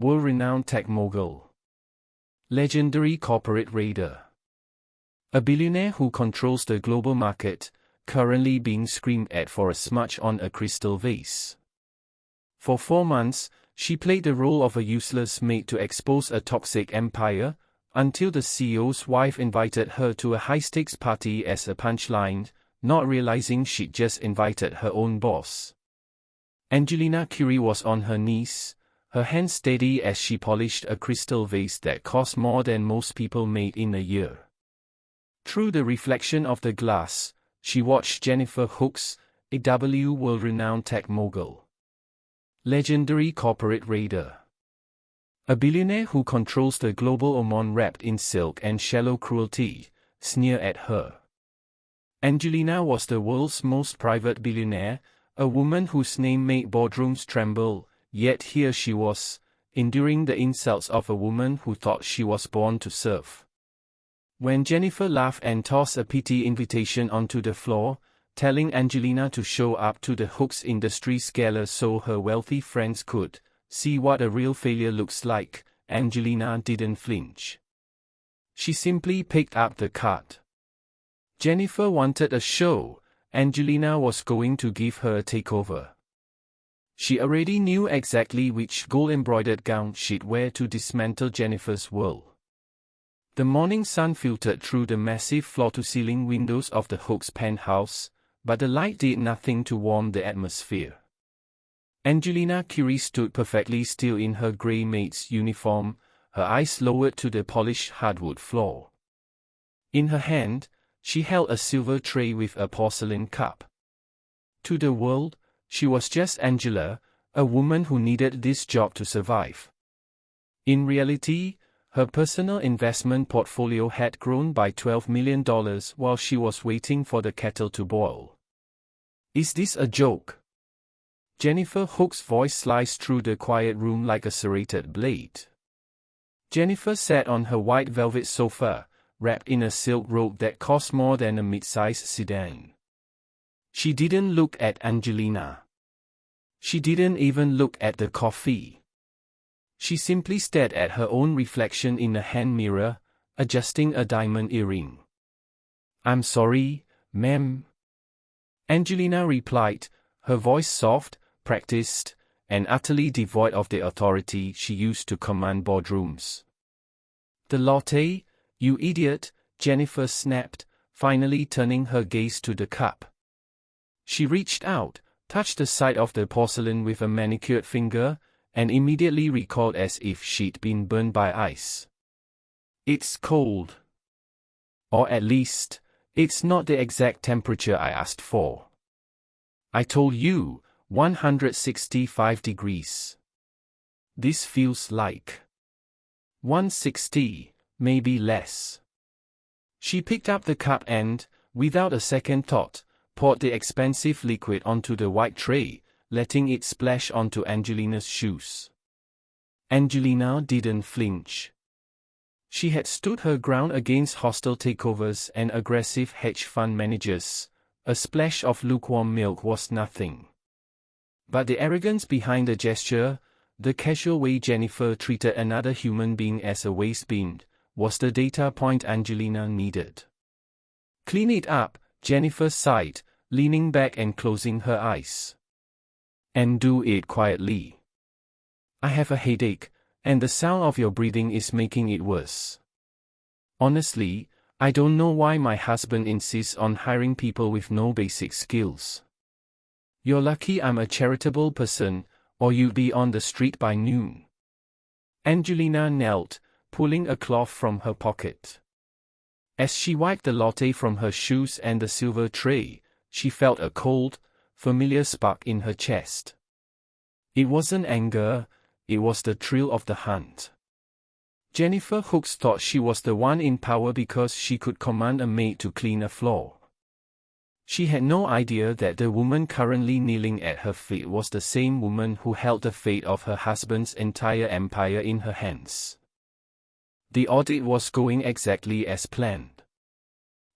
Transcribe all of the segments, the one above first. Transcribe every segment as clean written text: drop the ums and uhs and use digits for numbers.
world-renowned tech mogul. Legendary corporate raider. A billionaire who controls the global market, currently being screamed at for a smudge on a crystal vase. For 4 months, she played the role of a useless maid to expose a toxic empire, until the CEO's wife invited her to a high-stakes party as a punchline, not realizing she'd just invited her own boss. Angelina Curie was on her knees, her hands steady as she polished a crystal vase that cost more than most people made in a year. Through the reflection of the glass, she watched Jennifer Hookes, a world-renowned tech mogul. Legendary corporate raider. A billionaire who controls the global Oman wrapped in silk and shallow cruelty, sneer at her. Angelina was the world's most private billionaire, a woman whose name made boardrooms tremble, yet here she was, enduring the insults of a woman who thought she was born to serve. When Jennifer laughed and tossed a pity invitation onto the floor, telling Angelina to show up to the Hookes Industries Gala so her wealthy friends could see what a real failure looks like, Angelina didn't flinch. She simply picked up the card. Jennifer wanted a show, Angelina was going to give her a takeover. She already knew exactly which gold-embroidered gown she'd wear to dismantle Jennifer's world. The morning sun filtered through the massive floor-to-ceiling windows of the Hookes penthouse, but the light did nothing to warm the atmosphere. Angelina Curie stood perfectly still in her grey maid's uniform, her eyes lowered to the polished hardwood floor. In her hand, she held a silver tray with a porcelain cup. To the world, she was just Angela, a woman who needed this job to survive. In reality, her personal investment portfolio had grown by $12 million while she was waiting for the kettle to boil. Is this a joke? Jennifer Hookes' voice sliced through the quiet room like a serrated blade. Jennifer sat on her white velvet sofa, wrapped in a silk robe that cost more than a mid-sized sedan. She didn't look at Angelina. She didn't even look at the coffee. She simply stared at her own reflection in a hand mirror, adjusting a diamond earring. "I'm sorry, ma'am," Angelina replied, her voice soft, practiced, and utterly devoid of the authority she used to command boardrooms. "The latte, you idiot," Jennifer snapped, finally turning her gaze to the cup. She reached out, touched the side of the porcelain with a manicured finger, and immediately recalled as if she'd been burned by ice. "It's cold. Or at least, it's not the exact temperature I asked for. I told you, 165 degrees. This feels like 160, maybe less." She picked up the cup and, without a second thought, poured the expensive liquid onto the white tray, letting it splash onto Angelina's shoes. Angelina didn't flinch. She had stood her ground against hostile takeovers and aggressive hedge fund managers. A splash of lukewarm milk was nothing. But the arrogance behind the gesture, the casual way Jennifer treated another human being as a waste bin, was the data point Angelina needed. "Clean it up," Jennifer sighed, leaning back and closing her eyes. "And do it quietly. I have a headache, and the sound of your breathing is making it worse. Honestly, I don't know why my husband insists on hiring people with no basic skills. You're lucky I'm a charitable person, or you'd be on the street by noon." Angelina knelt, pulling a cloth from her pocket. As she wiped the latte from her shoes and the silver tray, she felt a cold, familiar spark in her chest. It wasn't anger, it was the thrill of the hunt. Jennifer Hookes thought she was the one in power because she could command a maid to clean a floor. She had no idea that the woman currently kneeling at her feet was the same woman who held the fate of her husband's entire empire in her hands. The audit was going exactly as planned.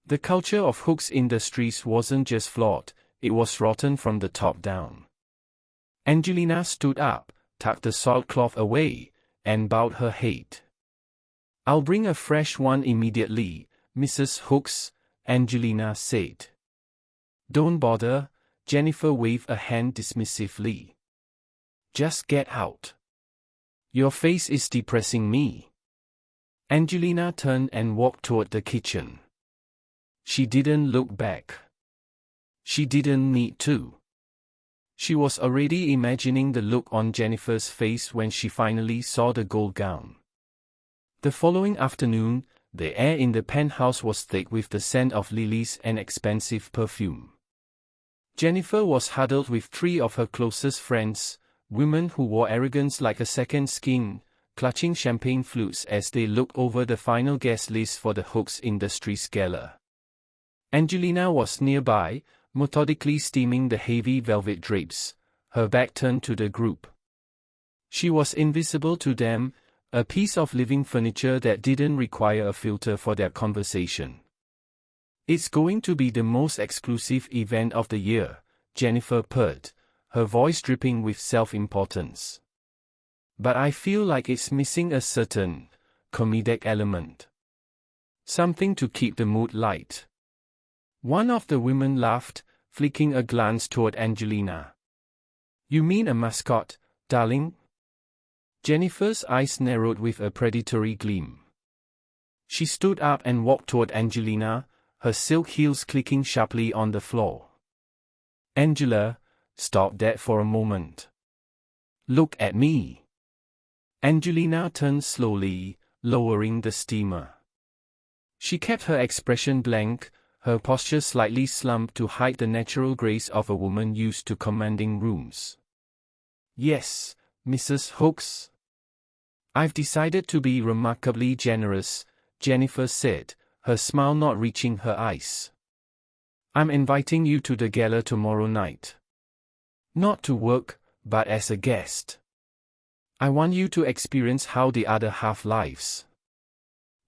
The culture of Hookes Industries wasn't just flawed, it was rotten from the top down. Angelina stood up, tucked the soiled cloth away, and bowed her head. "I'll bring a fresh one immediately, Mrs. Hookes," Angelina said. "Don't bother," Jennifer waved a hand dismissively. "Just get out. Your face is depressing me." Angelina turned and walked toward the kitchen. She didn't look back. She didn't need to. She was already imagining the look on Jennifer's face when she finally saw the gold gown. The following afternoon, the air in the penthouse was thick with the scent of lilies and expensive perfume. Jennifer was huddled with three of her closest friends, women who wore arrogance like a second skin, clutching champagne flutes as they looked over the final guest list for the Hookes Industries Gala. Angelina was nearby, methodically steaming the heavy velvet drapes, her back turned to the group. She was invisible to them, a piece of living furniture that didn't require a filter for their conversation. "It's going to be the most exclusive event of the year," Jennifer purred, her voice dripping with self-importance. "But I feel like it's missing a certain comedic element. Something to keep the mood light." One of the women laughed, flicking a glance toward Angelina. "You mean a mascot, darling?" Jennifer's eyes narrowed with a predatory gleam. She stood up and walked toward Angelina, her silk heels clicking sharply on the floor. "Angela, stop that for a moment. Look at me." Angelina turned slowly, lowering the steamer. She kept her expression blank, her posture slightly slumped to hide the natural grace of a woman used to commanding rooms. "Yes, Mrs. Hookes. I've decided to be remarkably generous," Jennifer said, her smile not reaching her eyes. "I'm inviting you to the gala tomorrow night. Not to work, but as a guest. I want you to experience how the other half lives.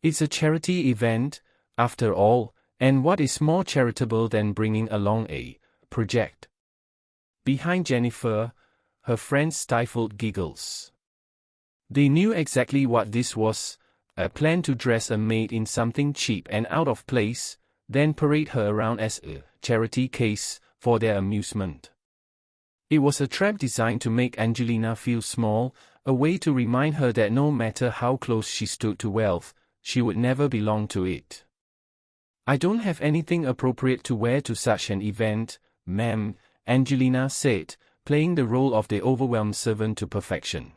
It's a charity event, after all, and what is more charitable than bringing along a project?" Behind Jennifer, her friends stifled giggles. They knew exactly what this was, a plan to dress a maid in something cheap and out of place, then parade her around as a charity case for their amusement. It was a trap designed to make Angelina feel small, a way to remind her that no matter how close she stood to wealth, she would never belong to it. "I don't have anything appropriate to wear to such an event, ma'am," Angelina said, playing the role of the overwhelmed servant to perfection.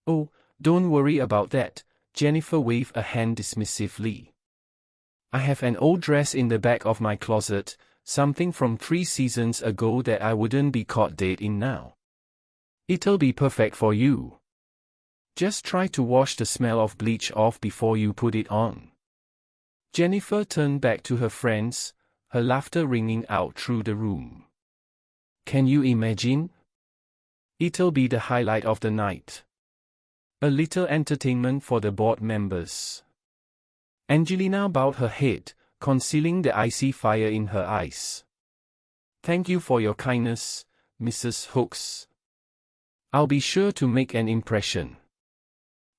"Oh, don't worry about that," Jennifer waved a hand dismissively. "I have an old dress in the back of my closet, something from 3 seasons ago that I wouldn't be caught dead in now. It'll be perfect for you. Just try to wash the smell of bleach off before you put it on." Jennifer turned back to her friends, her laughter ringing out through the room. "Can you imagine? It'll be the highlight of the night. A little entertainment for the board members." Angelina bowed her head, concealing the icy fire in her eyes. "Thank you for your kindness, Mrs. Hookes. I'll be sure to make an impression."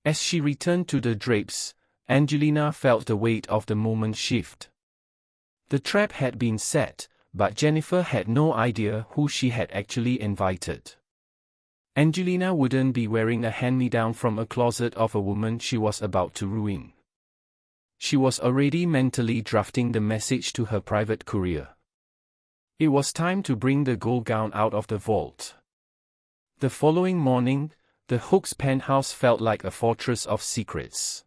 As she returned to the drapes, Angelina felt the weight of the moment shift. The trap had been set, but Jennifer had no idea who she had actually invited. Angelina wouldn't be wearing a hand-me-down from a closet of a woman she was about to ruin. She was already mentally drafting the message to her private courier. It was time to bring the gold gown out of the vault. The following morning, the Hookes penthouse felt like a fortress of secrets.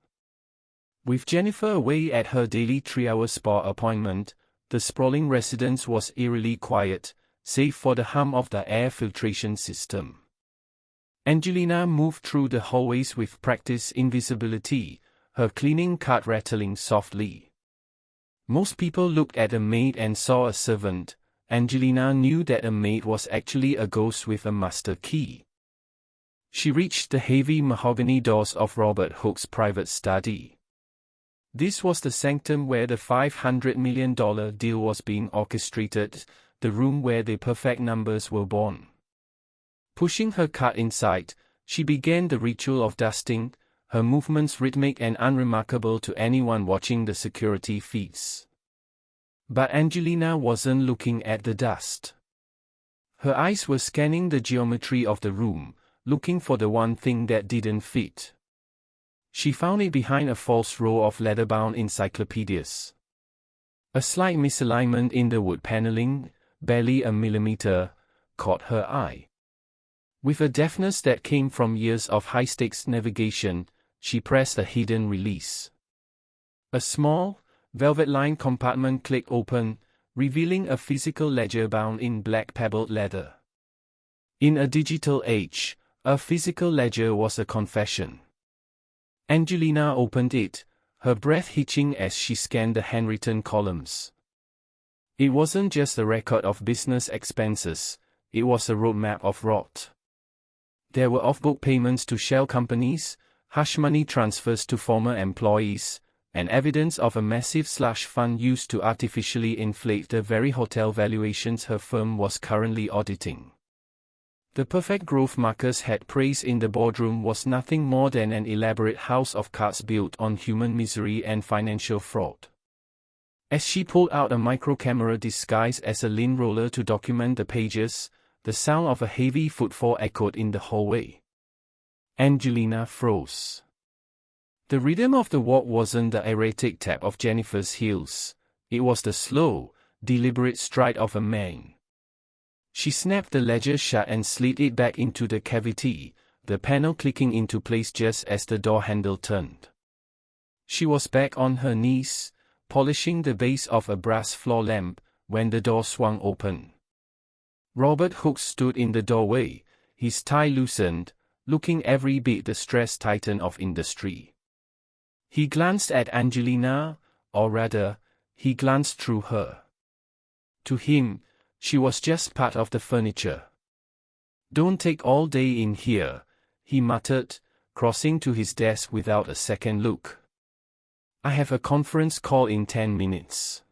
With Jennifer away at her daily 3-hour spa appointment, the sprawling residence was eerily quiet, save for the hum of the air filtration system. Angelina moved through the hallways with practiced invisibility, her cleaning cart rattling softly. Most people looked at a maid and saw a servant. Angelina knew that a maid was actually a ghost with a master key. She reached the heavy mahogany doors of Robert Hooke's private study. This was the sanctum where the $500 million deal was being orchestrated, the room where the perfect numbers were born. Pushing her cart inside, She began the ritual of dusting, her movements rhythmic and unremarkable to anyone watching the security feeds. But Angelina wasn't looking at the dust. Her eyes were scanning the geometry of the room, looking for the one thing that didn't fit. She found it behind a false row of leather-bound encyclopedias. A slight misalignment in the wood paneling, barely a millimeter, caught her eye. With a deftness that came from years of high-stakes navigation, she pressed a hidden release. A small, velvet-lined compartment clicked open, revealing a physical ledger bound in black pebbled leather. In a digital age, a physical ledger was a confession. Angelina opened it, her breath hitching as she scanned the handwritten columns. It wasn't just a record of business expenses, it was a roadmap of rot. There were off-book payments to shell companies, hush money transfers to former employees, and evidence of a massive slush fund used to artificially inflate the very hotel valuations her firm was currently auditing. The perfect growth Marcus had praised in the boardroom was nothing more than an elaborate house of cards built on human misery and financial fraud. As she pulled out a micro-camera disguised as a lint roller to document the pages, the sound of a heavy footfall echoed in the hallway. Angelina froze. The rhythm of the walk wasn't the erratic tap of Jennifer's heels, it was the slow, deliberate stride of a man. She snapped the ledger shut and slid it back into the cavity, the panel clicking into place just as the door handle turned. She was back on her knees, polishing the base of a brass floor lamp, when the door swung open. Robert Hookes stood in the doorway, his tie loosened, looking every bit the stressed titan of industry. He glanced at Angelina, or rather, he glanced through her. To him, she was just part of the furniture. "Don't take all day in here," he muttered, crossing to his desk without a second look. "I have a conference call in 10 minutes.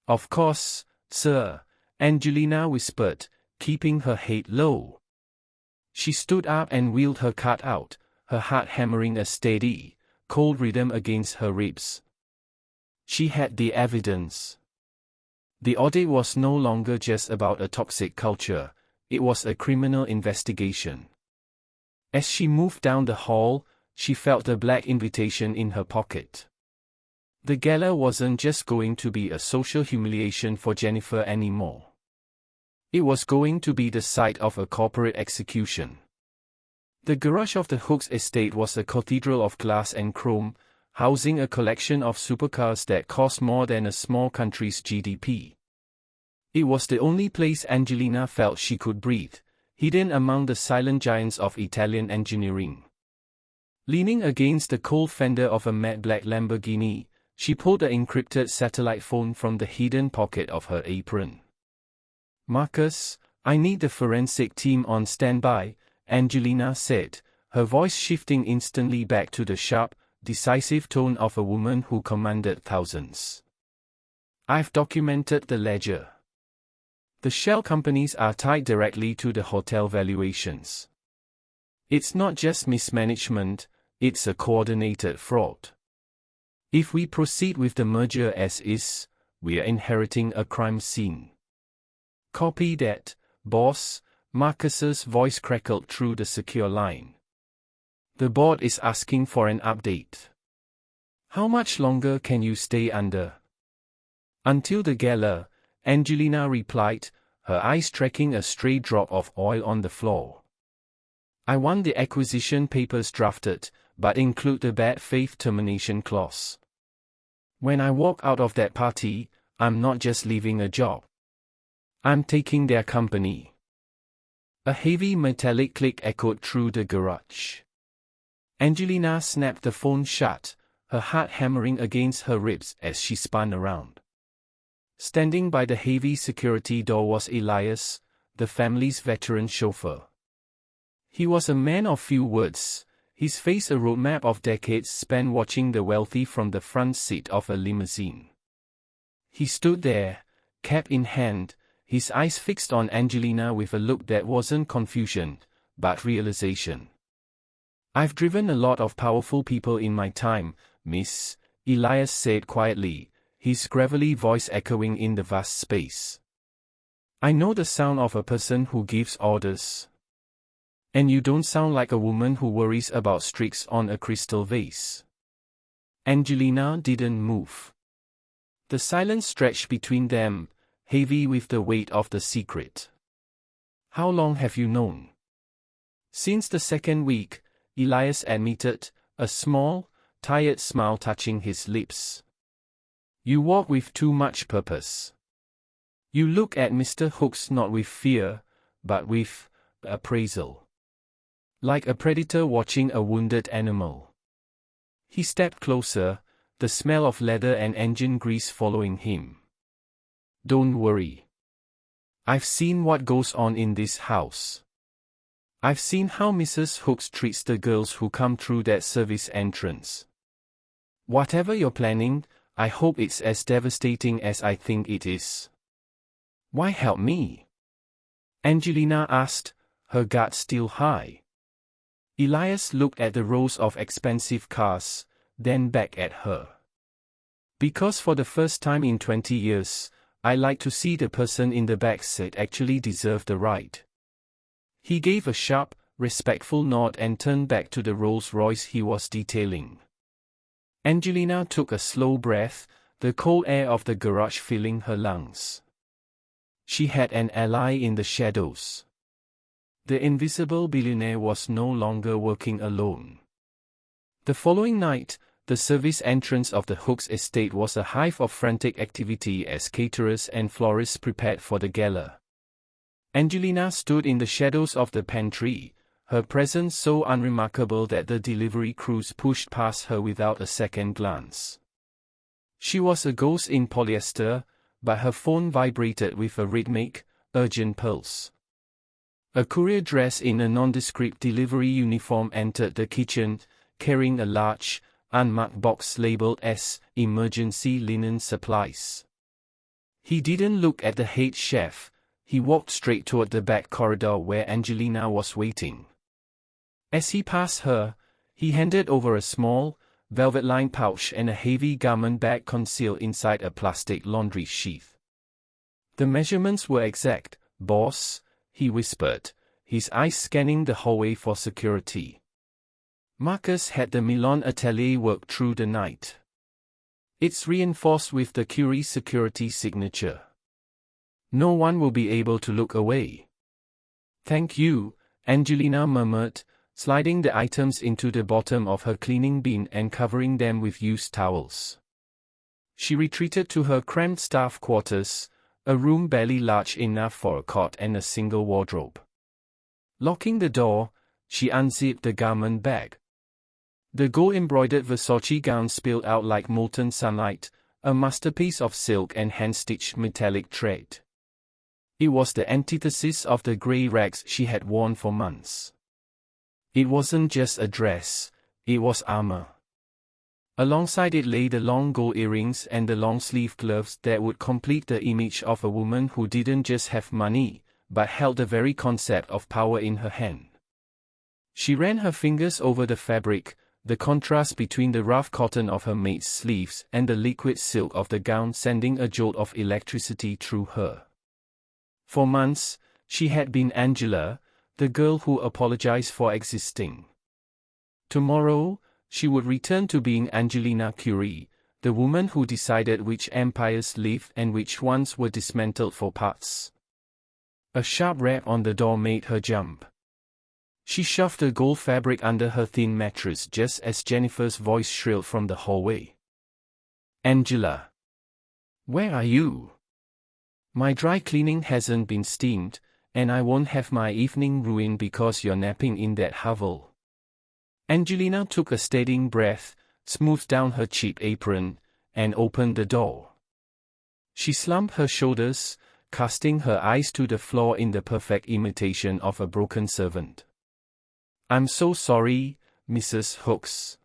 "Of course, sir," Angelina whispered, keeping her head low. She stood up and wheeled her cart out, her heart hammering a steady, cold rhythm against her ribs. She had the evidence. The audit was no longer just about a toxic culture, it was a criminal investigation. As she moved down the hall, she felt the black invitation in her pocket. The gala wasn't just going to be a social humiliation for Jennifer anymore. It was going to be the site of a corporate execution. The garage of the Hookes estate was a cathedral of glass and chrome, housing a collection of supercars that cost more than a small country's GDP. It was the only place Angelina felt she could breathe, hidden among the silent giants of Italian engineering. Leaning against the cold fender of a matte black Lamborghini, she pulled the encrypted satellite phone from the hidden pocket of her apron. "Marcus, I need the forensic team on standby," Angelina said, her voice shifting instantly back to the sharp, decisive tone of a woman who commanded thousands. "I've documented the ledger. The shell companies are tied directly to the hotel valuations. It's not just mismanagement, it's a coordinated fraud. If we proceed with the merger as is, we are inheriting a crime scene." "Copy that, boss," Marcus's voice crackled through the secure line. "The board is asking for an update. How much longer can you stay under?" "Until the gala," Angelina replied, her eyes tracking a stray drop of oil on the floor. "I want the acquisition papers drafted, but include the bad faith termination clause. When I walk out of that party, I'm not just leaving a job. I'm taking their company." A heavy metallic click echoed through the garage. Angelina snapped the phone shut, her heart hammering against her ribs as she spun around. Standing by the heavy security door was Elias, the family's veteran chauffeur. He was a man of few words, his face a roadmap of decades spent watching the wealthy from the front seat of a limousine. He stood there, cap in hand, his eyes fixed on Angelina with a look that wasn't confusion, but realization. I've driven a lot of powerful people in my time, miss, Elias said quietly, his gravelly voice echoing in the vast space. I know the sound of a person who gives orders. And you don't sound like a woman who worries about streaks on a crystal vase. Angelina didn't move. The silence stretched between them, heavy with the weight of the secret. How long have you known? Since the second week, Elias admitted, a small, tired smile touching his lips. You walk with too much purpose. You look at Mr. Hookes not with fear, but with appraisal. Like a predator watching a wounded animal. He stepped closer, the smell of leather and engine grease following him. Don't worry. I've seen what goes on in this house. I've seen how Mrs. Hookes treats the girls who come through that service entrance. Whatever you're planning, I hope it's as devastating as I think it is. Why help me? Angelina asked, her guard still high. Elias looked at the rows of expensive cars, then back at her. Because for the first time in 20 years, I like to see the person in the back seat actually deserve the ride. He gave a sharp, respectful nod and turned back to the Rolls-Royce he was detailing. Angelina took a slow breath, the cold air of the garage filling her lungs. She had an ally in the shadows. The invisible billionaire was no longer working alone. The following night, the service entrance of the Hookes estate was a hive of frantic activity as caterers and florists prepared for the gala. Angelina stood in the shadows of the pantry, her presence so unremarkable that the delivery crews pushed past her without a second glance. She was a ghost in polyester, but her phone vibrated with a rhythmic, urgent pulse. A courier dressed in a nondescript delivery uniform entered the kitchen, carrying a large, unmarked box labeled as emergency linen supplies. He didn't look at the head chef, he walked straight toward the back corridor where Angelina was waiting. As he passed her, he handed over a small, velvet-lined pouch and a heavy garment bag concealed inside a plastic laundry sheath. The measurements were exact, boss, he whispered, his eyes scanning the hallway for security. Marcus had the Milan atelier worked through the night. It's reinforced with the Curie security signature. No one will be able to look away. Thank you, Angelina murmured, sliding the items into the bottom of her cleaning bin and covering them with used towels. She retreated to her cramped staff quarters, a room barely large enough for a cot and a single wardrobe. Locking the door, she unzipped the garment bag. The gold-embroidered Versace gown spilled out like molten sunlight, a masterpiece of silk and hand-stitched metallic thread. It was the antithesis of the grey rags she had worn for months. It wasn't just a dress, it was armor. Alongside it lay the long gold earrings and the long-sleeved gloves that would complete the image of a woman who didn't just have money, but held the very concept of power in her hand. She ran her fingers over the fabric, the contrast between the rough cotton of her maid's sleeves and the liquid silk of the gown sending a jolt of electricity through her. For months, she had been Angela, the girl who apologized for existing. Tomorrow, she would return to being Angelina Curie, the woman who decided which empires lived and which ones were dismantled for parts. A sharp rap on the door made her jump. She shoved the gold fabric under her thin mattress just as Jennifer's voice shrilled from the hallway. Angela. Where are you? My dry cleaning hasn't been steamed, and I won't have my evening ruined because you're napping in that hovel. Angelina took a steadying breath, smoothed down her cheap apron, and opened the door. She slumped her shoulders, casting her eyes to the floor in the perfect imitation of a broken servant. I'm so sorry, Mrs. Hookes.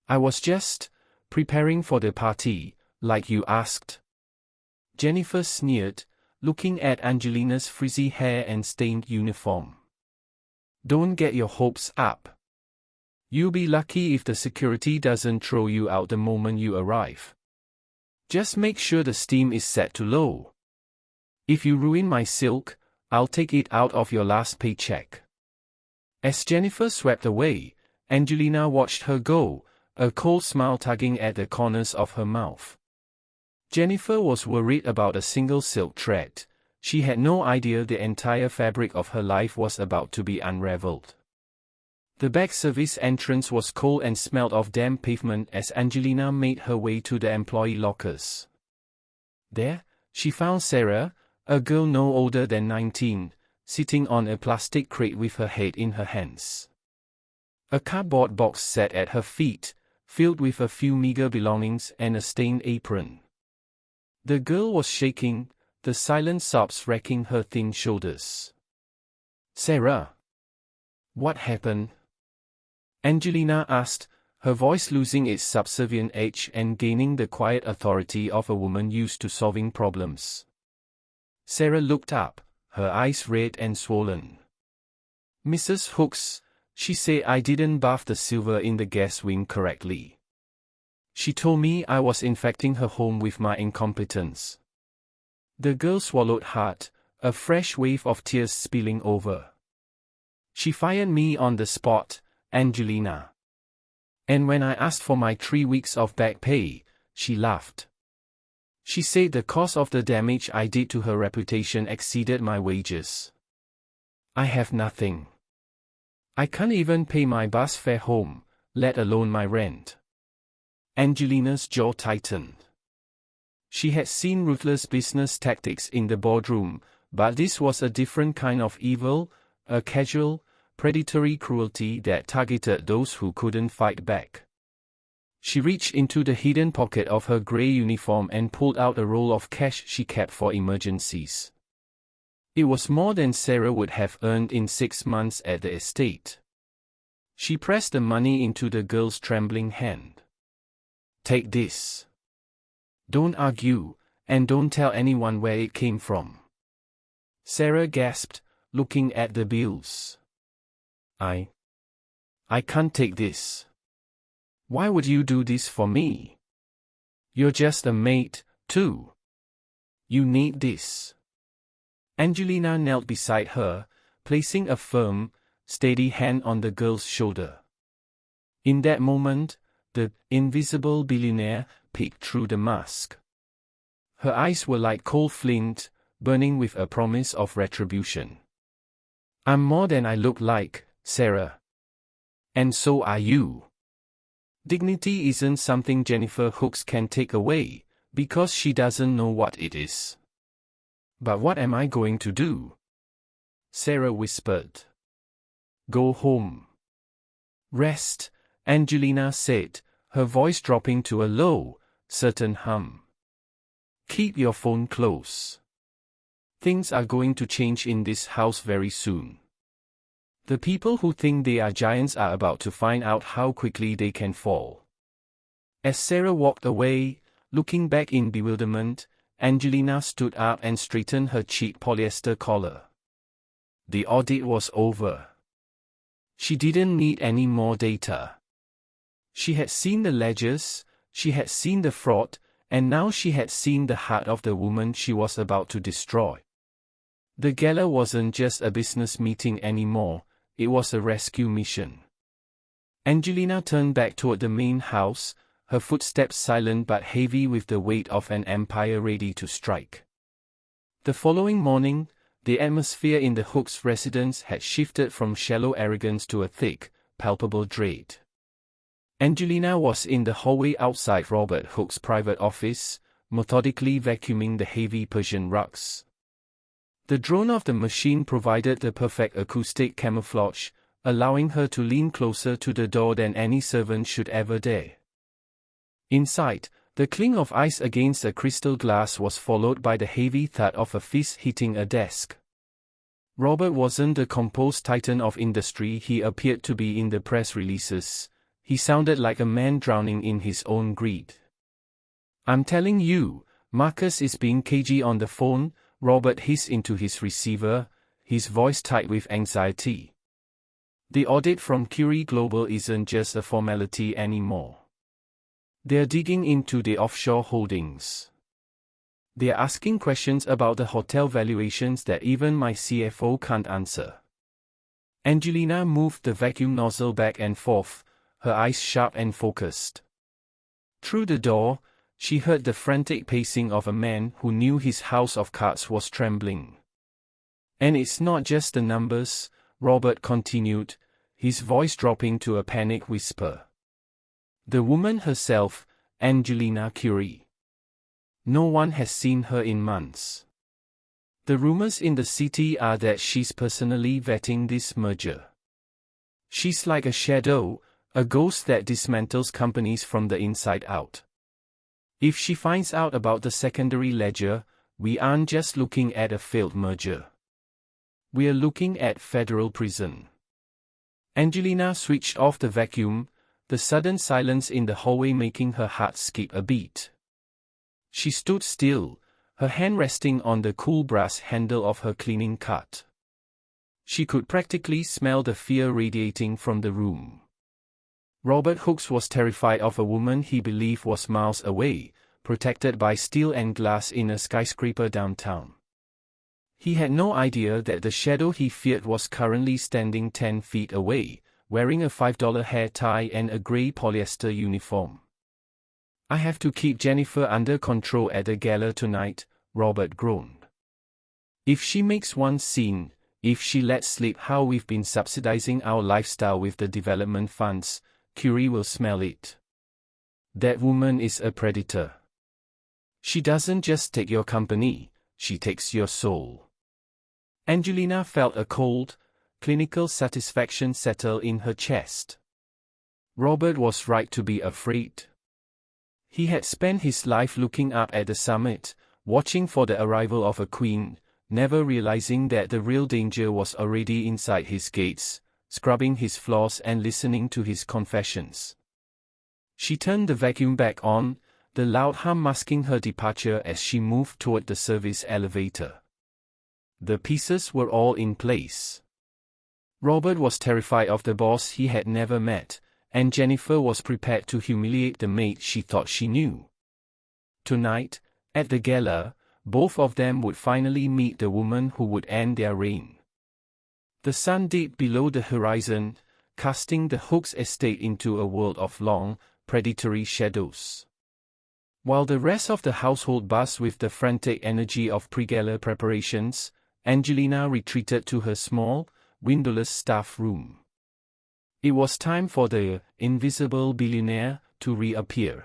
I was just preparing for the party, like you asked. Jennifer sneered, looking at Angelina's frizzy hair and stained uniform. Don't get your hopes up. You'll be lucky if the security doesn't throw you out the moment you arrive. Just make sure the steam is set to low. If you ruin my silk, I'll take it out of your last paycheck." As Jennifer swept away, Angelina watched her go, a cold smile tugging at the corners of her mouth. Jennifer was worried about a single silk thread. She had no idea the entire fabric of her life was about to be unraveled. The back service entrance was cold and smelled of damp pavement as Angelina made her way to the employee lockers. There, she found Sarah, a girl no older than 19, sitting on a plastic crate with her head in her hands. A cardboard box sat at her feet, filled with a few meager belongings and a stained apron. The girl was shaking, the silent sobs wrecking her thin shoulders. "Sarah, what happened?" Angelina asked, her voice losing its subservient edge and gaining the quiet authority of a woman used to solving problems. Sarah looked up, her eyes red and swollen. "Mrs. Hookes, she said I didn't bath the silver in the gas wing correctly. She told me I was infecting her home with my incompetence." The girl swallowed hard, a fresh wave of tears spilling over. "She fired me on the spot, Angelina. And when I asked for my 3 weeks of back pay, she laughed. She said the cost of the damage I did to her reputation exceeded my wages. I have nothing. I can't even pay my bus fare home, let alone my rent." Angelina's jaw tightened. She had seen ruthless business tactics in the boardroom, but this was a different kind of evil, a casual, predatory cruelty that targeted those who couldn't fight back. She reached into the hidden pocket of her gray uniform and pulled out a roll of cash she kept for emergencies. It was more than Sarah would have earned in 6 months at the estate. She pressed the money into the girl's trembling hand. "Take this. Don't argue, and don't tell anyone where it came from." Sarah gasped, looking at the bills. I can't take this. Why would you do this for me? You're just a maid, too. You need this." Angelina knelt beside her, placing a firm, steady hand on the girl's shoulder. In that moment, the invisible billionaire peeked through the mask. Her eyes were like cold flint, burning with a promise of retribution. "I'm more than I look like, Sarah. And so are you. Dignity isn't something Jennifer Hookes can take away, because she doesn't know what it is." "But what am I going to do?" Sarah whispered. "Go home. Rest," Angelina said, her voice dropping to a low, certain hum. "Keep your phone close. Things are going to change in this house very soon. The people who think they are giants are about to find out how quickly they can fall." As Sarah walked away, looking back in bewilderment, Angelina stood up and straightened her cheap polyester collar. The audit was over. She didn't need any more data. She had seen the ledgers, she had seen the fraud, and now she had seen the heart of the woman she was about to destroy. The gala wasn't just a business meeting anymore, it was a rescue mission. Angelina turned back toward the main house, her footsteps silent but heavy with the weight of an empire ready to strike. The following morning, the atmosphere in the Hookes residence had shifted from shallow arrogance to a thick, palpable dread. Angelina was in the hallway outside Robert Hookes' private office, methodically vacuuming the heavy Persian rugs. The drone of the machine provided the perfect acoustic camouflage, allowing her to lean closer to the door than any servant should ever dare. Inside, the clink of ice against a crystal glass was followed by the heavy thud of a fist hitting a desk. Robert wasn't the composed titan of industry he appeared to be in the press releases. He sounded like a man drowning in his own greed. "I'm telling you, Marcus is being cagey on the phone," Robert hissed into his receiver, his voice tight with anxiety. The audit from Curie Global isn't just a formality anymore. They're digging into the offshore holdings. They're asking questions about the hotel valuations that even my CFO can't answer. Angelina moved the vacuum nozzle back and forth, her eyes sharp and focused. Through the door, she heard the frantic pacing of a man who knew his house of cards was trembling. And it's not just the numbers, Robert continued, his voice dropping to a panic whisper. The woman herself, Angelina Curie. No one has seen her in months. The rumors in the city are that she's personally vetting this merger. She's like a shadow, a ghost that dismantles companies from the inside out. If she finds out about the secondary ledger, we aren't just looking at a failed merger. We're looking at federal prison. Angelina switched off the vacuum, the sudden silence in the hallway making her heart skip a beat. She stood still, her hand resting on the cool brass handle of her cleaning cart. She could practically smell the fear radiating from the room. Robert Hookes was terrified of a woman he believed was miles away, protected by steel and glass in a skyscraper downtown. He had no idea that the shadow he feared was currently standing 10 feet away, wearing a $5 hair tie and a gray polyester uniform. I have to keep Jennifer under control at the gala tonight, Robert groaned. If she makes one scene, if she lets slip how we've been subsidizing our lifestyle with the development funds, Curie will smell it. That woman is a predator. She doesn't just take your company, she takes your soul. Angelina felt a cold, clinical satisfaction settle in her chest. Robert was right to be afraid. He had spent his life looking up at the summit, watching for the arrival of a queen, never realizing that the real danger was already inside his gates, scrubbing his floors and listening to his confessions. She turned the vacuum back on, the loud hum masking her departure as she moved toward the service elevator. The pieces were all in place. Robert was terrified of the boss he had never met, and Jennifer was prepared to humiliate the maid she thought she knew. Tonight, at the gala, both of them would finally meet the woman who would end their reign. The sun dipped below the horizon, casting the Hookes estate into a world of long, predatory shadows. While the rest of the household buzzed with the frantic energy of pre-gala preparations, Angelina retreated to her small, windowless staff room. It was time for the invisible billionaire to reappear.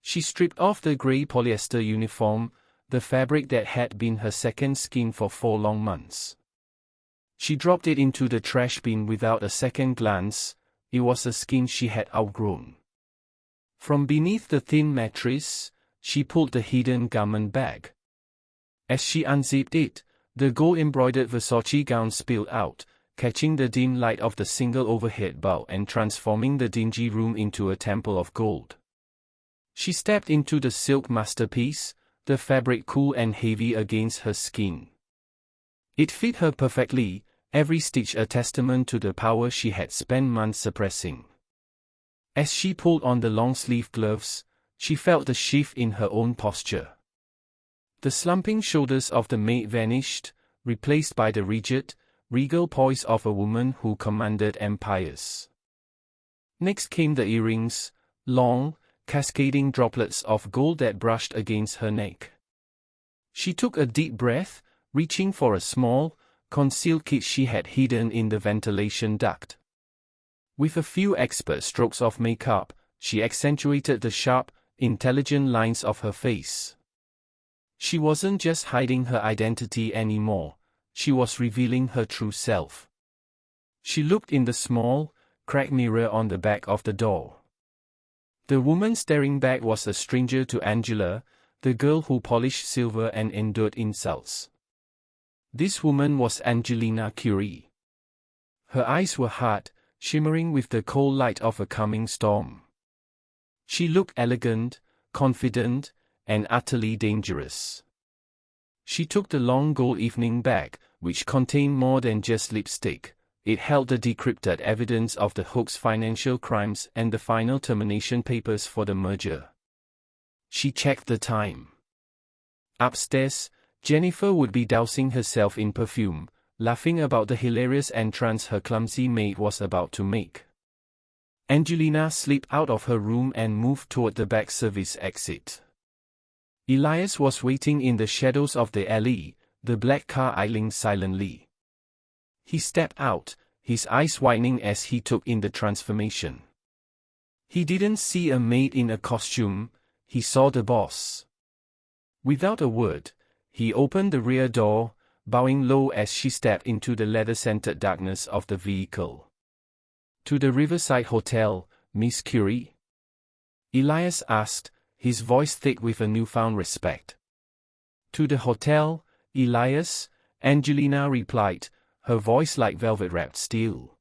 She stripped off the gray polyester uniform, the fabric that had been her second skin for 4 long months. She dropped it into the trash bin without a second glance. It was a skin she had outgrown. From beneath the thin mattress, she pulled the hidden garment bag. As she unzipped it, the gold-embroidered Versace gown spilled out, catching the dim light of the single overhead bulb and transforming the dingy room into a temple of gold. She stepped into the silk masterpiece, the fabric cool and heavy against her skin. It fit her perfectly, every stitch a testament to the power she had spent months suppressing. As she pulled on the long-sleeve gloves, she felt the shift in her own posture. The slumping shoulders of the maid vanished, replaced by the rigid, regal poise of a woman who commanded empires. Next came the earrings, long, cascading droplets of gold that brushed against her neck. She took a deep breath, reaching for a small, concealed kit she had hidden in the ventilation duct. With a few expert strokes of makeup, she accentuated the sharp, intelligent lines of her face. She wasn't just hiding her identity anymore, she was revealing her true self. She looked in the small, cracked mirror on the back of the door. The woman staring back was a stranger to Angela, the girl who polished silver and endured insults. This woman was Angelina Curie. Her eyes were hard, shimmering with the cold light of a coming storm. She looked elegant, confident, and utterly dangerous. She took the long gold evening bag, which contained more than just lipstick, It held the decrypted evidence of the Hookes financial crimes and the final termination papers for the merger. She checked the time. Upstairs, Jennifer would be dousing herself in perfume, laughing about the hilarious entrance her clumsy maid was about to make. Angelina slipped out of her room and moved toward the back service exit. Elias was waiting in the shadows of the alley, the black car idling silently. He stepped out, his eyes widening as he took in the transformation. He didn't see a maid in a costume, he saw the boss. Without a word, he opened the rear door, bowing low as she stepped into the leather-scented darkness of the vehicle. "To the Riverside Hotel, Miss Curie?" Elias asked, his voice thick with a newfound respect. "To the hotel, Elias," Angelina replied, her voice like velvet-wrapped steel.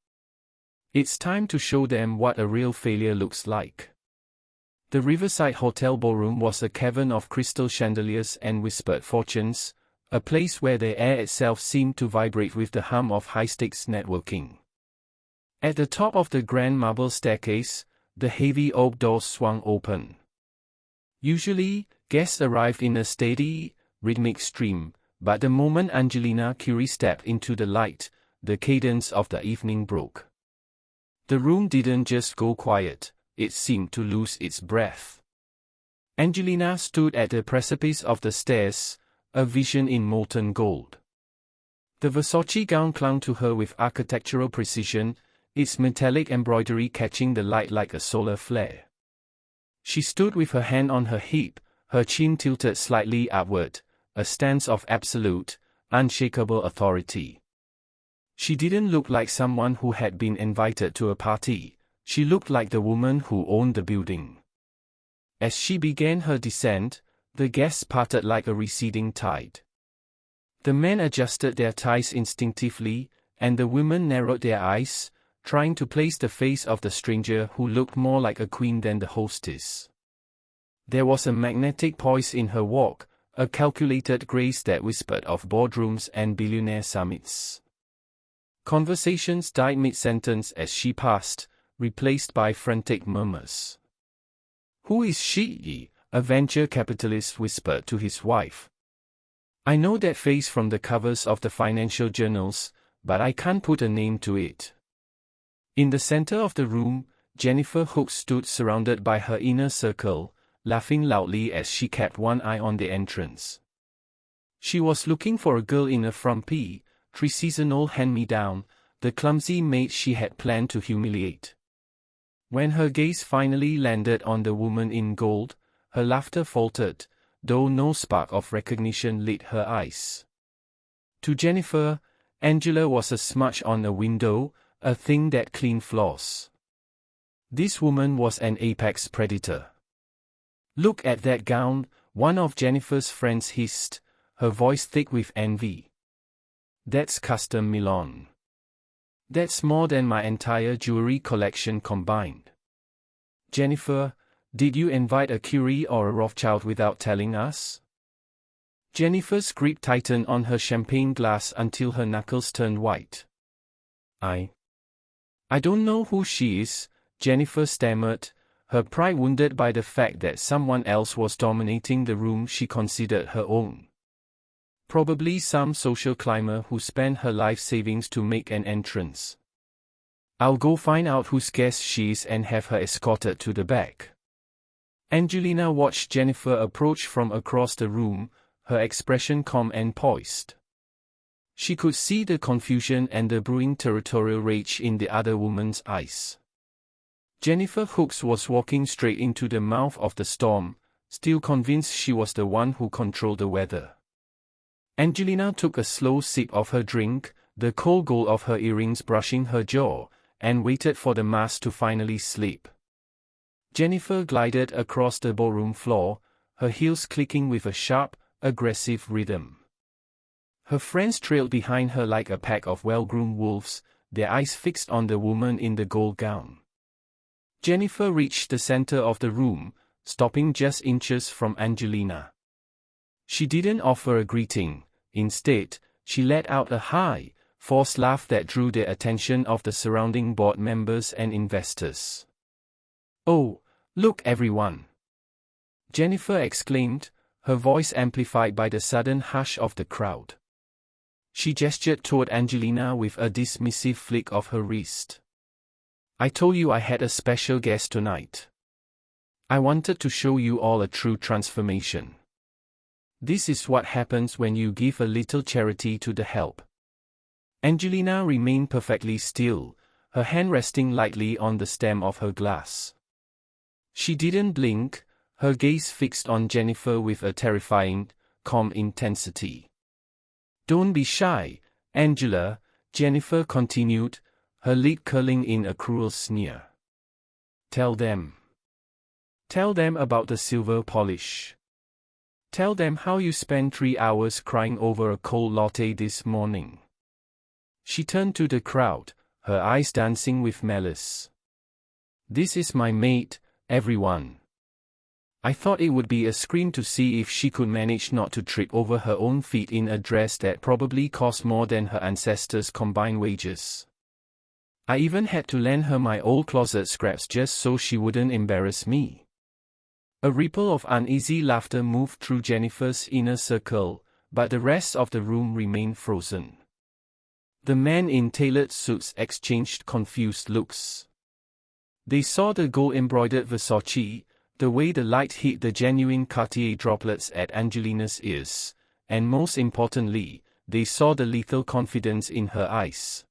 "It's time to show them what a real failure looks like." The Riverside Hotel ballroom was a cavern of crystal chandeliers and whispered fortunes, a place where the air itself seemed to vibrate with the hum of high-stakes networking. At the top of the grand marble staircase, the heavy oak doors swung open. Usually, guests arrived in a steady, rhythmic stream, but the moment Angelina Curie stepped into the light, the cadence of the evening broke. The room didn't just go quiet, it seemed to lose its breath. Angelina stood at the precipice of the stairs, a vision in molten gold. The Versace gown clung to her with architectural precision, its metallic embroidery catching the light like a solar flare. She stood with her hand on her hip, her chin tilted slightly upward, a stance of absolute, unshakable authority. She didn't look like someone who had been invited to a party, she looked like the woman who owned the building. As she began her descent, the guests parted like a receding tide. The men adjusted their ties instinctively, and the women narrowed their eyes, trying to place the face of the stranger who looked more like a queen than the hostess. There was a magnetic poise in her walk, a calculated grace that whispered of boardrooms and billionaire summits. Conversations died mid-sentence as she passed, replaced by frantic murmurs. "Who is she?" a venture capitalist whispered to his wife. "I know that face from the covers of the financial journals, but I can't put a name to it." In the center of the room, Jennifer Hookes stood surrounded by her inner circle, laughing loudly as she kept one eye on the entrance. She was looking for a girl in a frumpy, three-season-old hand-me-down, the clumsy maid she had planned to humiliate. When her gaze finally landed on the woman in gold, her laughter faltered, though no spark of recognition lit her eyes. To Jennifer, Angela was a smudge on a window, a thing that cleaned floors. This woman was an apex predator. "Look at that gown," one of Jennifer's friends hissed, her voice thick with envy. "That's custom Milan. That's more than my entire jewelry collection combined." "Jennifer, did you invite a Curie or a Rothschild without telling us?" Jennifer's grip tightened on her champagne glass until her knuckles turned white. I don't know who she is," Jennifer stammered, her pride wounded by the fact that someone else was dominating the room she considered her own. Probably some social climber who spent her life savings to make an entrance. "I'll go find out whose guest she is and have her escorted to the back." Angelina watched Jennifer approach from across the room, her expression calm and poised. She could see the confusion and the brewing territorial rage in the other woman's eyes. Jennifer Hookes was walking straight into the mouth of the storm, still convinced she was the one who controlled the weather. Angelina took a slow sip of her drink, the cold gold of her earrings brushing her jaw, and waited for the mask to finally slip. Jennifer glided across the ballroom floor, her heels clicking with a sharp, aggressive rhythm. Her friends trailed behind her like a pack of well-groomed wolves, their eyes fixed on the woman in the gold gown. Jennifer reached the center of the room, stopping just inches from Angelina. She didn't offer a greeting, instead, she let out a high, forced laugh that drew the attention of the surrounding board members and investors. "Oh, look everyone!" Jennifer exclaimed, her voice amplified by the sudden hush of the crowd. She gestured toward Angelina with a dismissive flick of her wrist. "I told you I had a special guest tonight. I wanted to show you all a true transformation. This is what happens when you give a little charity to the help." Angelina remained perfectly still, her hand resting lightly on the stem of her glass. She didn't blink, her gaze fixed on Jennifer with a terrifying, calm intensity. "Don't be shy, Angela," Jennifer continued, her lip curling in a cruel sneer. Tell them about the silver polish. Tell them how you spent 3 hours crying over a cold latte this morning." She turned to the crowd, her eyes dancing with malice. "This is my maid, everyone." I thought it would be a scream to see if she could manage not to trip over her own feet in a dress that probably cost more than her ancestors' combined wages. I even had to lend her my old closet scraps just so she wouldn't embarrass me. A ripple of uneasy laughter moved through Jennifer's inner circle, but the rest of the room remained frozen. The men in tailored suits exchanged confused looks. They saw the gold-embroidered Versace, the way the light hit the genuine Cartier droplets at Angelina's ears, and most importantly, they saw the lethal confidence in her eyes.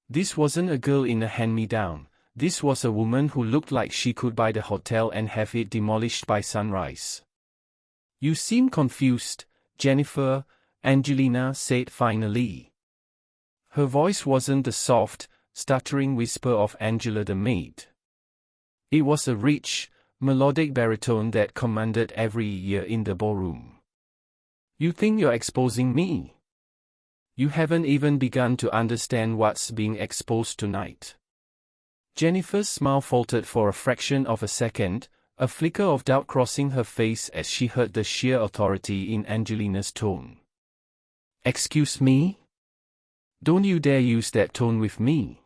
This wasn't a girl in a hand-me-down, this was a woman who looked like she could buy the hotel and have it demolished by sunrise. "You seem confused, Jennifer," Angelina said finally. Her voice wasn't the soft, stuttering whisper of Angela the maid. It was a rich, melodic baritone that commanded every ear in the ballroom. "You think you're exposing me? You haven't even begun to understand what's being exposed tonight." Jennifer's smile faltered for a fraction of a second, a flicker of doubt crossing her face as she heard the sheer authority in Angelina's tone. "Excuse me? Don't you dare use that tone with me.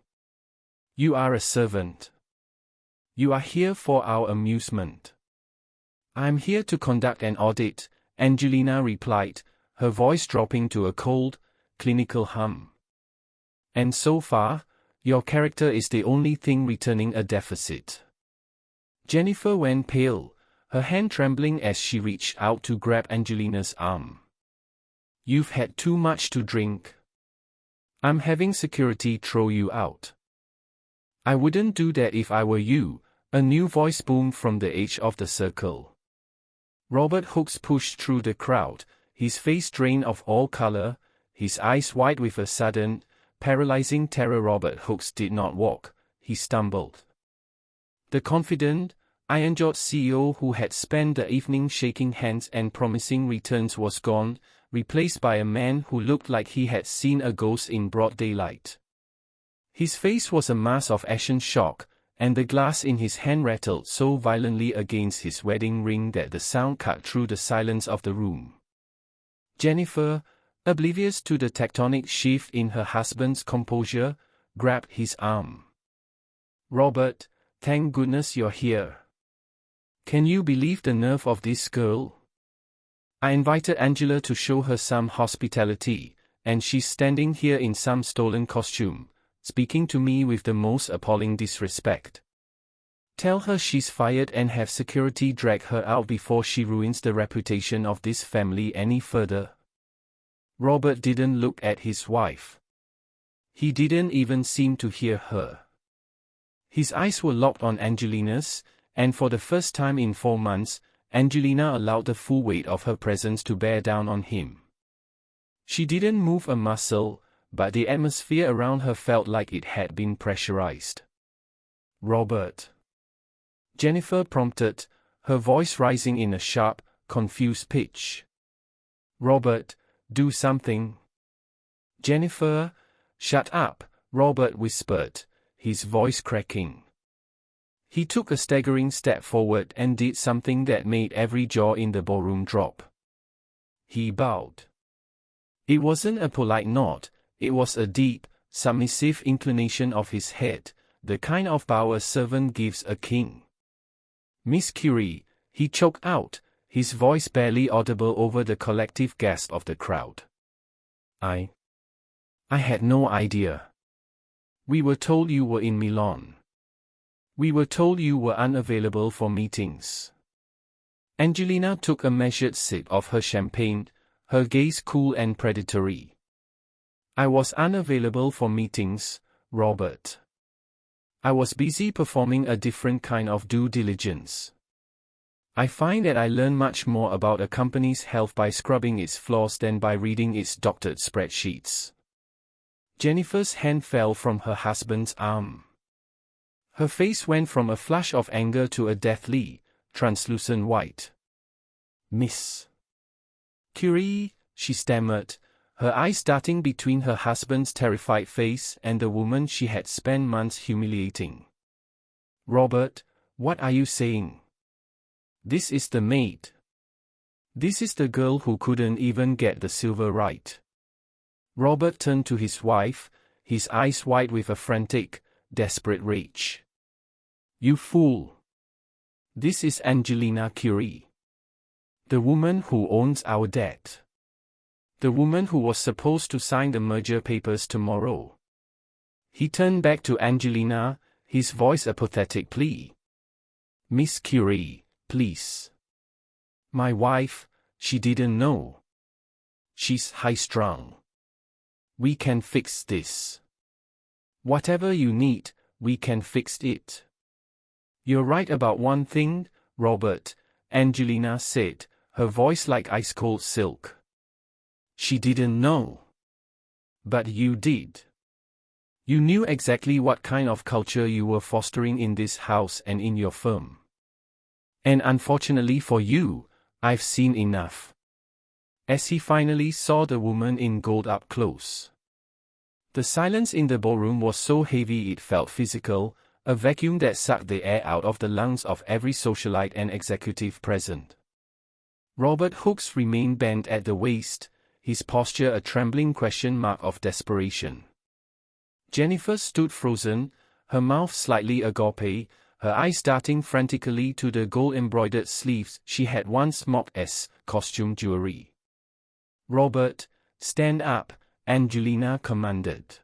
You are a servant. You are here for our amusement." "I'm here to conduct an audit," Angelina replied, her voice dropping to a cold, clinical hum. "And so far, your character is the only thing returning a deficit." Jennifer went pale, her hand trembling as she reached out to grab Angelina's arm. "You've had too much to drink. I'm having security throw you out." "I wouldn't do that if I were you," a new voice boomed from the edge of the circle. Robert Hookes pushed through the crowd, his face drained of all color, his eyes wide with a sudden, paralyzing terror. Robert Hookes did not walk, he stumbled. The confident, iron-jawed CEO who had spent the evening shaking hands and promising returns was gone, replaced by a man who looked like he had seen a ghost in broad daylight. His face was a mask of ashen shock, and the glass in his hand rattled so violently against his wedding ring that the sound cut through the silence of the room. Jennifer, oblivious to the tectonic shift in her husband's composure, grabbed his arm. "Robert, thank goodness you're here. Can you believe the nerve of this girl? I invited Angela to show her some hospitality, and she's standing here in some stolen costume, speaking to me with the most appalling disrespect. Tell her she's fired and have security drag her out before she ruins the reputation of this family any further." Robert didn't look at his wife. He didn't even seem to hear her. His eyes were locked on Angelina's, and for the first time in 4 months, Angelina allowed the full weight of her presence to bear down on him. She didn't move a muscle, but the atmosphere around her felt like it had been pressurized. "Robert," Jennifer prompted, her voice rising in a sharp, confused pitch. "Robert, do something." "Jennifer, shut up," Robert whispered, his voice cracking. He took a staggering step forward and did something that made every jaw in the ballroom drop. He bowed. It wasn't a polite nod, It was a deep, submissive inclination of his head, the kind of bow a servant gives a king. Miss Curie, he choked out, his voice barely audible over the collective gasp of the crowd. I had no idea. We were told you were in Milan. We were told you were unavailable for meetings. Angelina took a measured sip of her champagne, her gaze cool and predatory. I was unavailable for meetings, Robert. I was busy performing a different kind of due diligence. I find that I learn much more about a company's health by scrubbing its floors than by reading its doctored spreadsheets. Jennifer's hand fell from her husband's arm. Her face went from a flush of anger to a deathly, translucent white. Miss Curie, she stammered, her eyes darting between her husband's terrified face and the woman she had spent months humiliating. Robert, what are you saying? This is the maid. This is the girl who couldn't even get the silver right. Robert turned to his wife, his eyes wide with a frantic, desperate rage. You fool! This is Angelina Curie. The woman who owns our debt. The woman who was supposed to sign the merger papers tomorrow. He turned back to Angelina, his voice a pathetic plea. Miss Curie, please. My wife, she didn't know. She's high-strung. We can fix this. Whatever you need, we can fix it. You're right about one thing, Robert, Angelina said, her voice like ice-cold silk. She didn't know. But you did. You knew exactly what kind of culture you were fostering in this house and in your firm. And unfortunately for you, I've seen enough. As he finally saw the woman in gold up close. The silence in the ballroom was so heavy it felt physical, a vacuum that sucked the air out of the lungs of every socialite and executive present. Robert Hookes remained bent at the waist, his posture a trembling question mark of desperation. Jennifer stood frozen, her mouth slightly agape, her eyes darting frantically to the gold-embroidered sleeves she had once mocked as costume jewelry. Robert, stand up, Angelina commanded.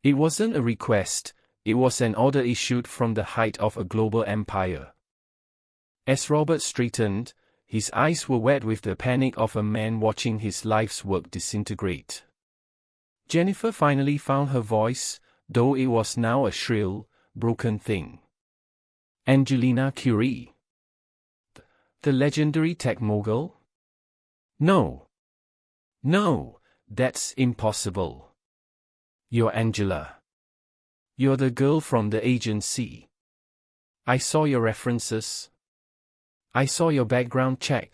It wasn't a request, it was an order issued from the height of a global empire. As Robert straightened, his eyes were wet with the panic of a man watching his life's work disintegrate. Jennifer finally found her voice, though it was now a shrill, broken thing. Angelina Curie. The legendary tech mogul? No. No, that's impossible. You're Angela. You're the girl from the agency. I saw your references. I saw your background check.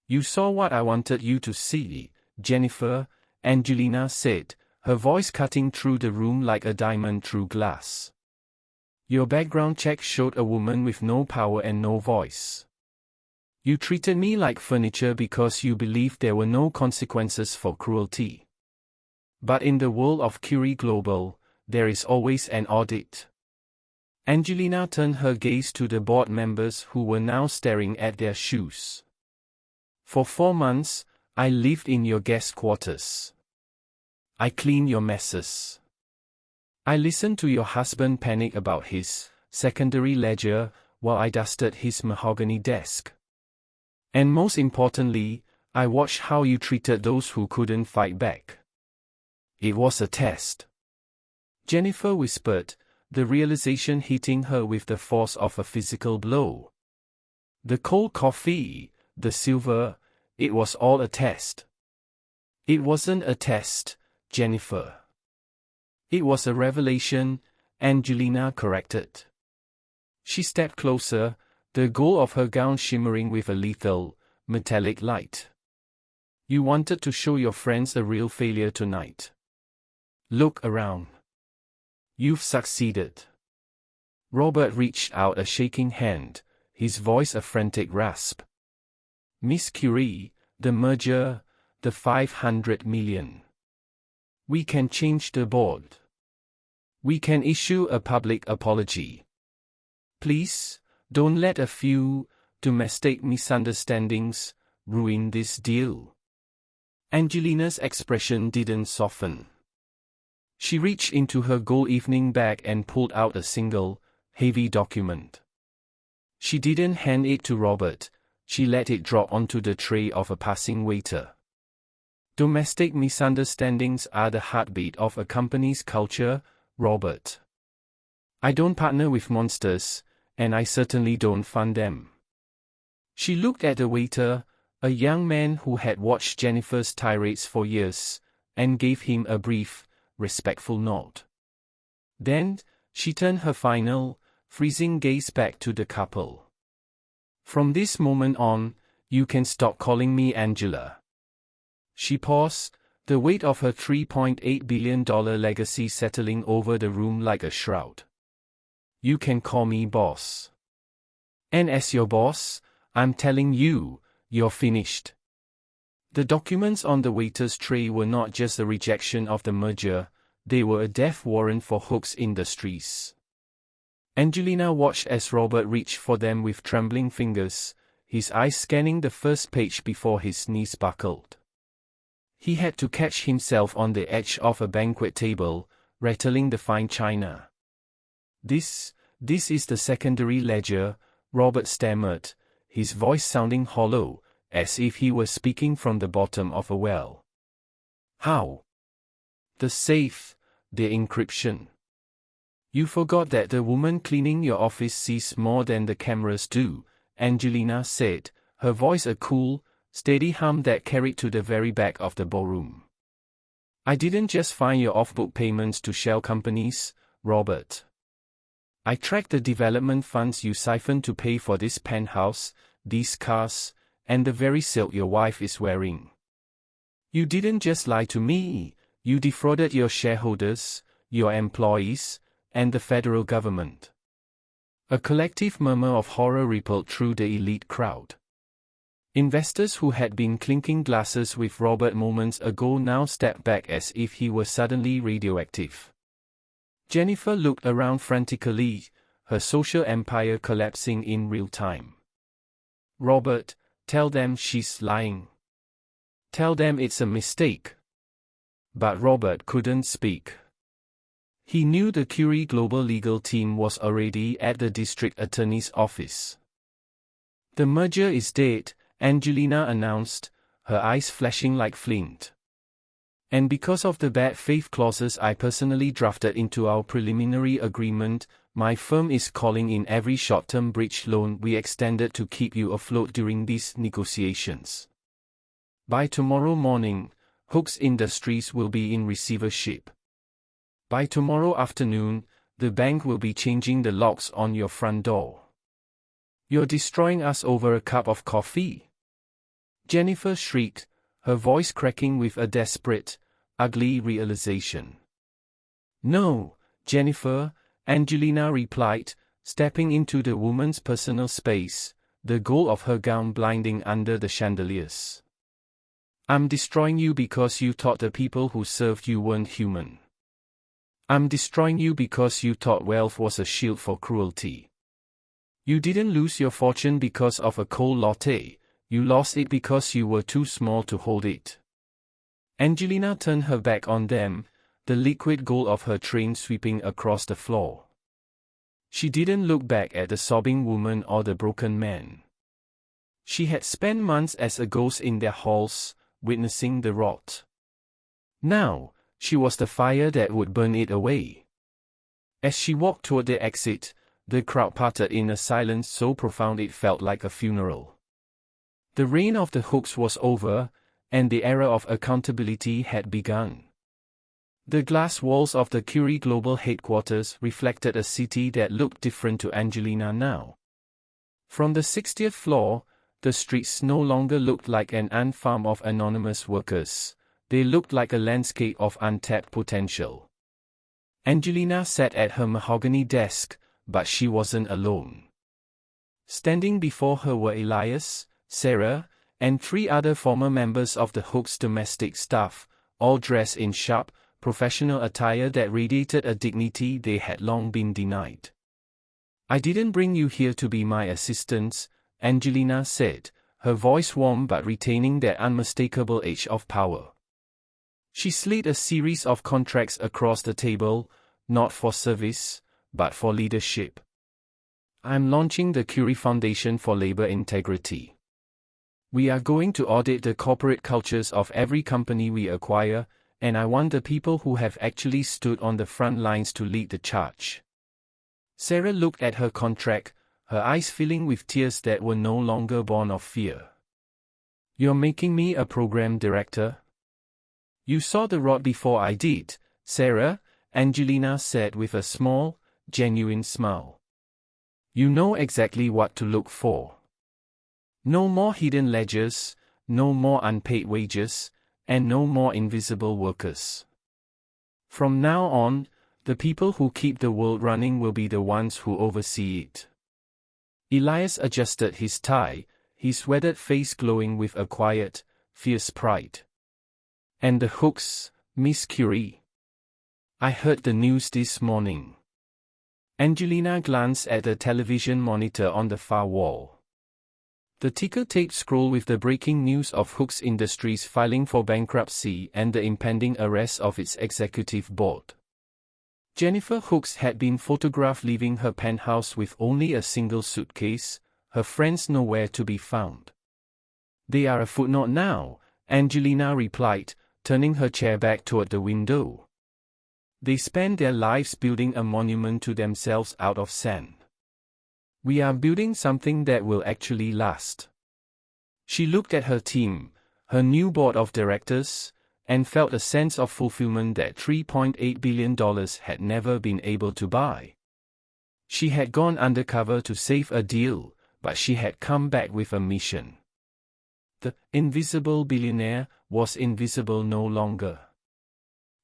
You saw what I wanted you to see, Jennifer, Angelina said, her voice cutting through the room like a diamond through glass. Your background check showed a woman with no power and no voice. You treated me like furniture because you believed there were no consequences for cruelty. But in the world of Curie Global, there is always an audit. Angelina turned her gaze to the board members who were now staring at their shoes. For 4 months, I lived in your guest quarters. I cleaned your messes. I listened to your husband panic about his secondary ledger while I dusted his mahogany desk. And most importantly, I watched how you treated those who couldn't fight back. It was a test. Jennifer whispered, the realization hitting her with the force of a physical blow. The cold coffee, the silver, it was all a test. It wasn't a test, Jennifer. It was a revelation, Angelina corrected. She stepped closer, the gold of her gown shimmering with a lethal, metallic light. You wanted to show your friends a real failure tonight. Look around. You've succeeded. Robert reached out a shaking hand, his voice a frantic rasp. Miss Curie, the merger, the 500 million. We can change the board. We can issue a public apology. Please, don't let a few domestic misunderstandings ruin this deal. Angelina's expression didn't soften. She reached into her gold evening bag and pulled out a single, heavy document. She didn't hand it to Robert, she let it drop onto the tray of a passing waiter. Domestic misunderstandings are the heartbeat of a company's culture, Robert. I don't partner with monsters, and I certainly don't fund them. She looked at the waiter, a young man who had watched Jennifer's tirades for years, and gave him a brief, respectful nod. Then, she turned her final, freezing gaze back to the couple. From this moment on, you can stop calling me Angela. She paused, the weight of her $3.8 billion legacy settling over the room like a shroud. You can call me boss. And as your boss, I'm telling you, you're finished. The documents on the waiter's tray were not just a rejection of the merger, they were a death warrant for Hookes Industries. Angelina watched as Robert reached for them with trembling fingers, his eyes scanning the first page before his knees buckled. He had to catch himself on the edge of a banquet table, rattling the fine china. This is the secondary ledger, Robert stammered, his voice sounding hollow, as if he were speaking from the bottom of a well. How? The safe, the encryption. You forgot that the woman cleaning your office sees more than the cameras do, Angelina said, her voice a cool, steady hum that carried to the very back of the ballroom. I didn't just find your off-book payments to shell companies, Robert. I tracked the development funds you siphoned to pay for this penthouse, these cars, and the very silk your wife is wearing. You didn't just lie to me, you defrauded your shareholders, your employees, and the federal government. A collective murmur of horror rippled through the elite crowd. Investors who had been clinking glasses with Robert moments ago now stepped back as if he were suddenly radioactive. Jennifer looked around frantically, her social empire collapsing in real time. Robert, tell them she's lying. Tell them it's a mistake. But Robert couldn't speak. He knew the Curie global legal team was already at the district attorney's office. The merger is dead, Angelina announced, her eyes flashing like flint. And because of the bad faith clauses I personally drafted into our preliminary agreement, my firm is calling in every short-term bridge loan we extended to keep you afloat during these negotiations. By tomorrow morning, Hookes Industries will be in receivership. By tomorrow afternoon, the bank will be changing the locks on your front door. You're destroying us over a cup of coffee? Jennifer shrieked, her voice cracking with a desperate, ugly realization. No, Jennifer, Angelina replied, stepping into the woman's personal space, the gold of her gown blinding under the chandeliers. I'm destroying you because you thought the people who served you weren't human. I'm destroying you because you thought wealth was a shield for cruelty. You didn't lose your fortune because of a cold latte, you lost it because you were too small to hold it. Angelina turned her back on them, the liquid gold of her train sweeping across the floor. She didn't look back at the sobbing woman or the broken man. She had spent months as a ghost in their halls, witnessing the rot. Now, she was the fire that would burn it away. As she walked toward the exit, the crowd parted in a silence so profound it felt like a funeral. The reign of the Hookes was over, and the era of accountability had begun. The glass walls of the Curie Global headquarters reflected a city that looked different to Angelina now. From the 60th floor, the streets no longer looked like an ant farm of anonymous workers, they looked like a landscape of untapped potential. Angelina sat at her mahogany desk, but she wasn't alone. Standing before her were Elias, Sarah, and 3 other former members of the Hookes domestic staff, all dressed in sharp, professional attire that radiated a dignity they had long been denied. "I didn't bring you here to be my assistants," Angelina said, her voice warm but retaining that unmistakable edge of power. She slid a series of contracts across the table, not for service, but for leadership. "I'm launching the Curie Foundation for Labor Integrity. We are going to audit the corporate cultures of every company we acquire, and I want the people who have actually stood on the front lines to lead the charge." Sarah looked at her contract, her eyes filling with tears that were no longer born of fear. "You're making me a program director?" "You saw the rod before I did, Sarah," Angelina said with a small, genuine smile. "You know exactly what to look for. No more hidden ledgers, no more unpaid wages, and no more invisible workers. From now on, the people who keep the world running will be the ones who oversee it." Elias adjusted his tie, his weathered face glowing with a quiet, fierce pride. "And the Hookes, Miss Curie? I heard the news this morning." Angelina glanced at the television monitor on the far wall. The ticker-tape scroll with the breaking news of Hookes Industries filing for bankruptcy and the impending arrest of its executive board. Jennifer Hookes had been photographed leaving her penthouse with only a single suitcase, her friends nowhere to be found. "They are a footnote now," Angelina replied, turning her chair back toward the window. "They spend their lives building a monument to themselves out of sand. We are building something that will actually last." She looked at her team, her new board of directors, and felt a sense of fulfillment that $3.8 billion had never been able to buy. She had gone undercover to save a deal, but she had come back with a mission. The invisible billionaire was invisible no longer.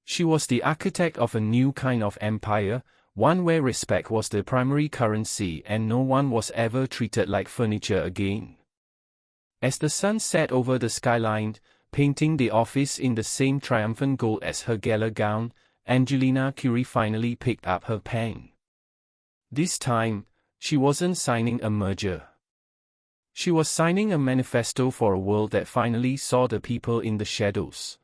She was the architect of a new kind of empire, one where respect was the primary currency and no one was ever treated like furniture again. As the sun set over the skyline, painting the office in the same triumphant gold as her gala gown, Angelina Curie finally picked up her pen. This time, she wasn't signing a merger. She was signing a manifesto for a world that finally saw the people in the shadows.